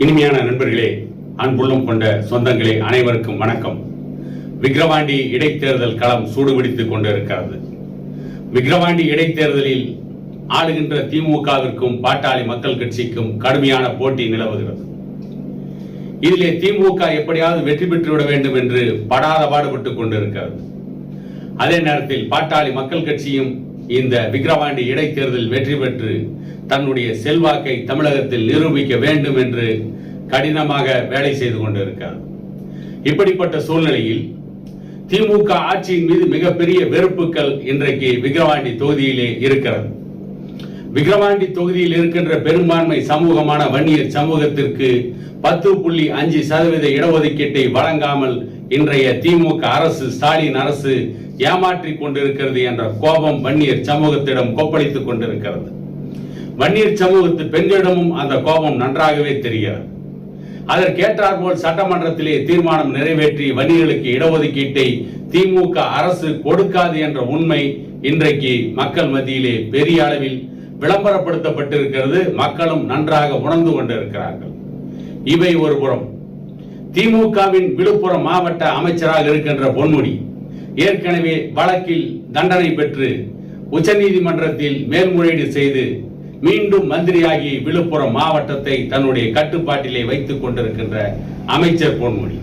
இனிமையான நண்பர்களே, அன்புள்ளம் கொண்ட சொந்தங்களே, அனைவருக்கும் வணக்கம். விக்கிரவாண்டி இடைத்தேர்தல் களம் சூடுபிடித்துக் கொண்டிருக்கிறது. விக்கிரவாண்டி இடைத்தேர்தலில் ஆளுகின்ற திமுகவிற்கும் பாட்டாளி மக்கள் கட்சிக்கும் கடுமையான போட்டி நிலவுகிறது. இதிலே திமுக எப்படியாவது வெற்றி பெற்றுவிட வேண்டும் என்று படாத பாடுபட்டுக் கொண்டிருக்கிறது. அதே நேரத்தில் பாட்டாளி மக்கள் கட்சியும் இந்த விக்கிரவாண்டி இடைத்தேர்தல் வெற்றி பெற்று தன்னுடைய செல்வாக்கை தமிழகத்தில் நிரூபிக்க வேண்டும் என்று கடினமாக வேலை செய்து கொண்டிருக்கிறார். இப்படிப்பட்ட சூழ்நிலையில் திமுக ஆட்சியின் மீது மிகப்பெரிய வெறுப்புகள் இன்றைக்கு விக்கிரவாண்டி தொகுதியிலே இருக்கிறது. விக்கிரவாண்டி தொகுதியில் இருக்கின்ற பெரும்பான்மை சமூகமான வன்னியர் சமூகத்திற்கு 10.5% இடஒதுக்கீட்டை வழங்காமல் இன்றைய திமுக அரசு, ஸ்டாலின் அரசு ஏமாற்றிக் கொண்டிருக்கிறது என்ற கோபம் வன்னியர் சமூகத்திடம் கொப்பளித்துக் கொண்டிருக்கிறது. வன்னியர் சமூகத்து பெண்களிடமும் அந்த கோபம் நன்றாகவே தெரிகிறது. அதற்கேற்றாற்போல் சட்டமன்றத்திலே தீர்மானம் நிறைவேற்றி வன்னியர்களுக்கு இடஒதுக்கீட்டை திமுக அரசு கொடுக்காது என்ற உண்மை இன்றைக்கு மக்கள் மத்தியிலே பெரிய அளவில் விளம்பரப்படுத்தப்பட்டிருக்கிறது. மக்களும் நன்றாக உணர்ந்து கொண்டிருக்கிறார்கள். இவை ஒருபுறம். திமுகவின் விழுப்புரம் மாவட்ட அமைச்சராக இருக்கின்ற பொன்முடி ஏற்கனவே வழக்கில் தண்டனை பெற்று உச்சநீதிமன்றத்தில் மேல்முறையீடு செய்து மீண்டும் மந்திரியாகி விழுப்புரம் மாவட்டத்தை தன்னுடைய கட்டுப்பாட்டிலே வைத்துக் கொண்டிருக்கின்ற அமைச்சர் பொன்முடி.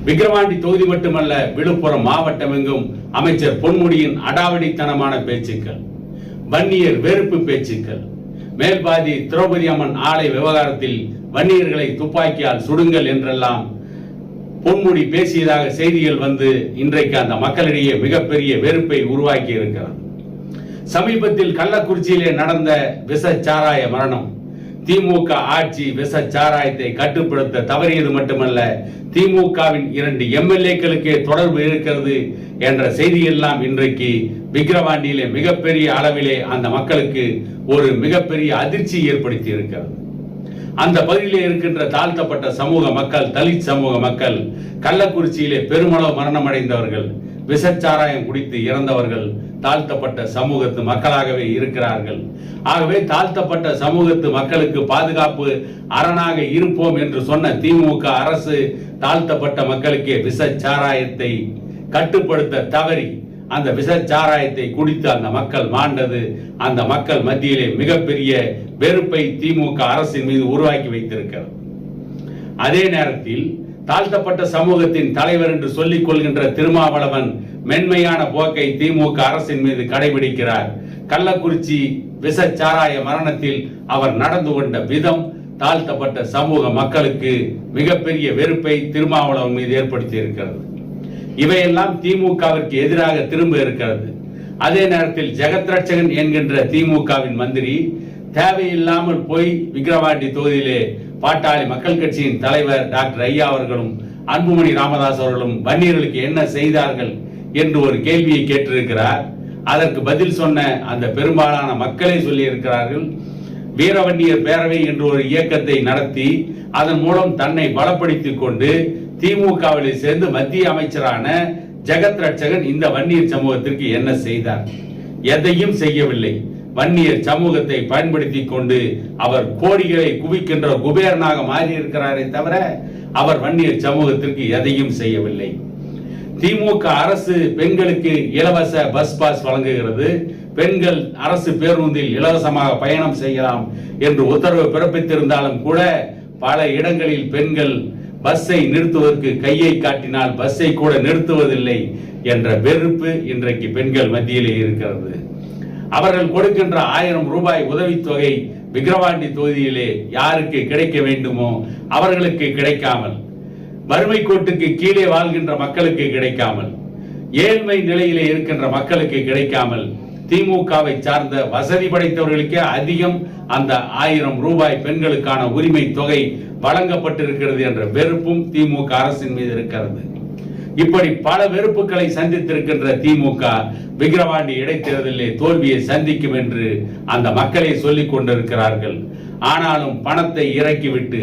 விக்கிரவாண்டி தொகுதி மட்டுமல்ல, விழுப்புரம் மாவட்டம் எங்கும் அமைச்சர் பொன்முடியின் அடாவடித்தனமான பேச்சுக்கள், வன்னியர் வெறுப்பு பேச்சுக்கள், மேல்பாதி திரௌபதி அம்மன் ஆலை விவகாரத்தில் வன்னியர்களை துப்பாக்கியால் சுடுங்கள் என்றெல்லாம் பொன்முடி பேசியதாக செய்திகள் வந்து இன்றைக்கு அந்த மக்களிடையே மிகப்பெரிய வெறுப்பை உருவாக்கி இருக்கிறது. சமீபத்தில் கள்ளக்குறிச்சியிலே நடந்த விஷச்சாராய மரணம், திமுக ஆட்சி விஷச்சாராயத்தை கட்டுப்படுத்த தவறியது மட்டுமல்ல, திமுகவின் 2 எம்எல்ஏக்களுக்கே தொடர்பு இருக்கிறது என்ற செய்தியெல்லாம் இன்றைக்கு விக்கிரவாண்டியிலே மிகப்பெரிய அளவிலே அந்த மக்களுக்கு ஒரு மிகப்பெரிய அதிர்ச்சி ஏற்படுத்தி இருக்கிறது. அந்த பகுதியிலே இருக்கின்ற தாழ்த்தப்பட்ட சமூக மக்கள், தலித் சமூக மக்கள், கள்ளக்குறிச்சியிலே பெருமளவு மரணம் அடைந்தவர்கள், விஷச்சாராயம் குடித்து இறந்தவர்கள் தாழ்த்தப்பட்ட சமூகத்து மக்களாகவே இருக்கிறார்கள். ஆகவே தாழ்த்தப்பட்ட சமூகத்து மக்களுக்கு பாதுகாப்பு அரணாக இருப்போம் என்று சொன்ன திமுக அரசு தாழ்த்தப்பட்ட மக்களுக்கே விஷச்சாராயத்தை கட்டுப்படுத்த தவறி அந்த விஷச்சாராயத்தை குடித்து அந்த மக்கள் மாண்டது அந்த மக்கள் மத்தியிலே மிகப்பெரிய வெறுப்பை திமுக அரசின் மீது உருவாக்கி வைத்திருக்கிறது. அதே நேரத்தில் தாழ்த்தப்பட்ட சமூகத்தின் தலைவர் என்று சொல்லிக் கொள்கின்ற திருமாவளவன் மென்மையான போக்கை திமுக அரசின் மீது கடைபிடிக்கிறார். கள்ளக்குறிச்சி விஷச்சாராய மரணத்தில் அவர் நடந்து கொண்ட விதம் தாழ்த்தப்பட்ட சமூக மக்களுக்கு மிகப்பெரிய வெறுப்பை திருமாவளவன் மீது ஏற்படுத்தி இருக்கிறது. இவையெல்லாம் திமுகவிற்கு எதிராக திரும்ப இருக்கிறது. அதே நேரத்தில் ஜெகத் ரட்சகன் என்கின்ற திமுகவின் மந்திரி தேவையில்லாமல் போய் விக்கிரவாண்டி தொகுதியிலே பாட்டாளி மக்கள் கட்சியின் தலைவர் டாக்டர் ஐயா அவர்களும் அன்புமணி ராமதாஸ் அவர்களும் வன்னியர்களுக்கு என்ன செய்தார்கள் என்று ஒரு கேள்வியை கேட்டிருக்கிறார். அதற்கு பதில் சொன்ன அந்த பெரும்பாலான மக்களே சொல்லி இருக்கிறார்கள், வீரவன்னியர் பேரவை என்று ஒரு இயக்கத்தை நடத்தி அதன் மூலம் தன்னை பலப்படுத்திக் கொண்டு திமுகவில் சேர்ந்து மத்திய அமைச்சரான ஜெகத் ரட்சகன் இந்த வன்னியர் சமூகத்திற்கு என்ன செய்தார்? எதையும் செய்யவில்லை. வன்னியர் சமூகத்தை பயன்படுத்தி கொண்டு அவர் கோடிகளை குவிக்கின்ற குபேரனாக மாறி இருக்கிறாரே தவிர அவர் வன்னியர் சமூகத்திற்கு எதையும் செய்யவில்லை. திமுக அரசு பெண்களுக்கு இலவச பஸ் பாஸ் வழங்குகிறது. பெண்கள் அரசு பேருந்தில் இலவசமாக பயணம் செய்யலாம் என்று உத்தரவு பிறப்பித்திருந்தாலும் கூட பல இடங்களில் பெண்கள் பஸ்ஸை நிறுத்துவதற்கு கையை காட்டினால் பஸ்ஸை கூட நிறுத்துவதில்லை என்ற வெறுப்பு இன்றைக்கு பெண்கள் மத்தியிலே இருக்கிறது. அவர்கள் கொடுக்கின்ற 1000 ரூபாய் உதவித்தொகை விக்கிரவாண்டி தொகுதியிலே யாருக்கு கிடைக்க வேண்டுமோ அவர்களுக்கு கிடைக்காமல், வறுமை கோட்டுக்கு கீழே வாழ்கின்ற மக்களுக்கு கிடைக்காமல், ஏழ்மை நிலையிலே இருக்கின்ற மக்களுக்கு கிடைக்காமல், திமுகவை சார்ந்த வசதி படைத்தவர்களுக்கே அதிகம் அந்த 1000 ரூபாய் பெண்களுக்கான உரிமை தொகை வழங்கப்பட்டிருக்கிறது என்ற வெறுப்பும் திமுக அரசின் மீது இருக்கிறது. இப்படி பல வெறுப்புகளை சந்தித்திருக்கின்ற திமுக விக்கிரவாண்டி இடைத்தேர்தலிலே தோல்வியை சந்திக்கும் என்று அந்த மக்களே சொல்லிக் கொண்டிருக்கிறார்கள். ஆனாலும் பணத்தை இறக்கிவிட்டு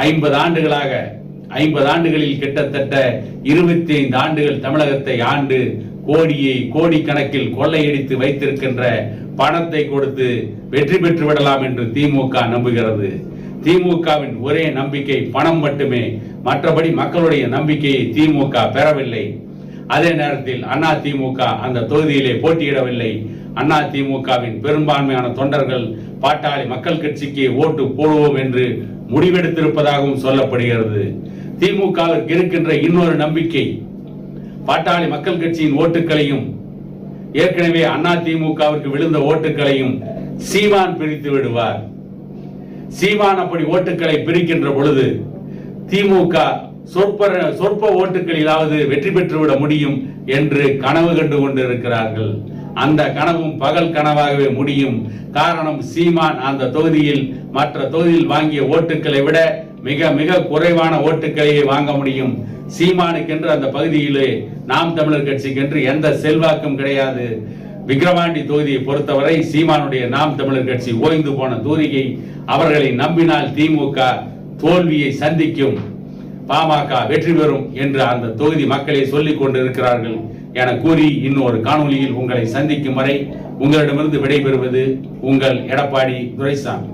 50 ஆண்டுகளில் கிட்டத்தட்ட 25 ஆண்டுகள் தமிழகத்தை ஆண்டு கோடிக்கணக்கில் கொள்ளையடித்து வைத்திருக்கின்ற பணத்தை கொடுத்து வெற்றி பெற்று விடலாம் என்று திமுக நம்புகிறது. திமுகவின் ஒரே நம்பிக்கை பணம் மட்டுமே. மற்றபடி மக்களுடைய நம்பிக்கையை திமுக பெறவில்லை. அதே நேரத்தில் அதிமுக அந்த தொகுதியிலே போட்டியிடவில்லை. அதிமுகவின் பெரும்பான்மையான தொண்டர்கள் பாட்டாளி மக்கள் கட்சிக்கு ஓட்டு போடுவோம் என்று முடிவெடுத்திருப்பதாகவும் சொல்லப்படுகிறது. திமுகவிற்கு இருக்கின்ற இன்னொரு நம்பிக்கை, பாட்டாளி மக்கள் கட்சியின் ஓட்டுகளையும் ஏற்கனவே அதிமுகவிற்கு விழுந்த ஓட்டுகளையும் சீமான் பிரித்து விடுவார். சீமான் அப்படி ஓட்டுகளை பிரிக்கின்ற பொழுது திமுக சொற்ப ஓட்டுகளிலாவது வெற்றி பெற்றுவிட முடியும் என்று கனவு கண்டு கொண்டிருக்கிறார்கள். அந்த கனவும் பகல் கனவாகவே முடியும். காரணம், சீமான் அந்த தொகுதியில் மற்ற தொகுதியில் வாங்கிய ஓட்டுகளை விட மிக மிக குறைவான ஓட்டுகளையே வாங்க முடியும். சீமானுக்கென்று அந்த பகுதியிலே நாம் தமிழர் கட்சிக்கென்று எந்த செல்வாக்கும் கிடையாது. விக்கிரவாண்டி தொகுதியை பொறுத்தவரை சீமானுடைய நாம் தமிழர் கட்சி ஓய்ந்து போன தூரிகை. அவர்களை நம்பினால் திமுக தோல்வியை சந்திக்கும், பாமக வெற்றி பெறும் என்று அந்த தொகுதி மக்களே சொல்லிக் கொண்டிருக்கிறார்கள் என கூறி இன்னொரு காணொலியில் உங்களை சந்திக்கும் வரை உங்களிடமிருந்து விடைபெறுவது உங்கள் எடப்பாடி துரைசாமி.